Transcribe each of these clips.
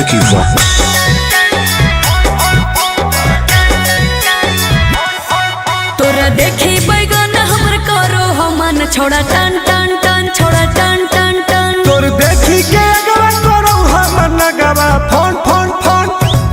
Vicky Vox. तोरा देखी बैगन हमर करो हमन छोड़ा टन टन टन छोड़ा टन टन टन तोर देखी के अगवा करो हमर नगवा phone phone phone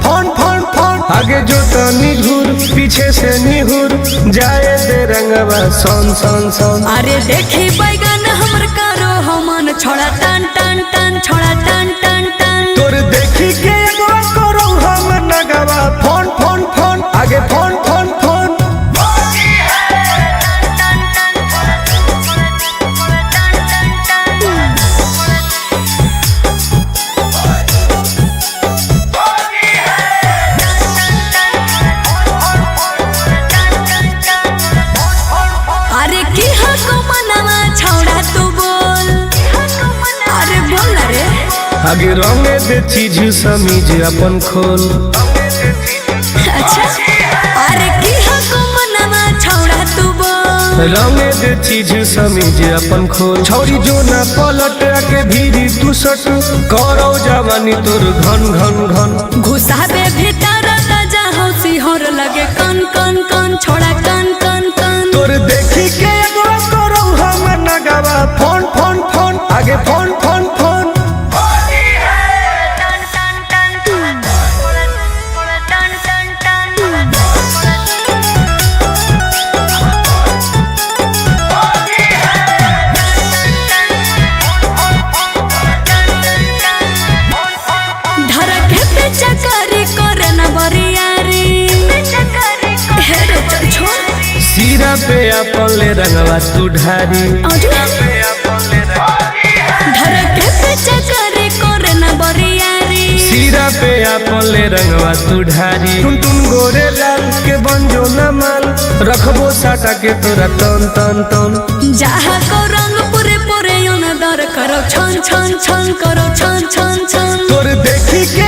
phone phone phone आगे जो तनी घूर पीछे से निहुर जाए दे रंगवा सोन सोन सोन। अरे देखी बैगन हमर करो हमन छोड़ा टन टन टन छोड़ा टन टन टन तोर देखी के अगवा करो हमर नगवा फोन फोन फोन आगे फोन फोन फोन। अरे की हको मनवा छोड़ा तू बोल अरे बोल ना रे आगे रंगे दे चीज समीज अपन खोल। अच्छा अरे की हको मनवा छोड़ा तू बोल रंगे दे चीज समीज अपन खोल। छौरी जो ना पलट के भीरी तू सट करो जवानी तोर घन घन घन घुसाबे भीतर ताजा हौसी होर लगे कन कन कन छोड़ा कन कन कन तोर देखी के अगवा करो हमर नगवा फोन फोन फोन आगे फोन फोन फोन। धरके पे चकारी करे न बरियारी हे रे चल छोड़ सीरा पे अपन ले रंगवा तू ढारी। धरके पे चकारी करे न बरियारी सीरा पे अपन ले रंगवा तू ढारी। टुन टुन गोरे लाल के बंजो न माल रखबो साटा के तोरा तन तन तन। जहाँ को रंग पूरे पूरे दर करो छन छन छन करो छन छन छन तोर देखी के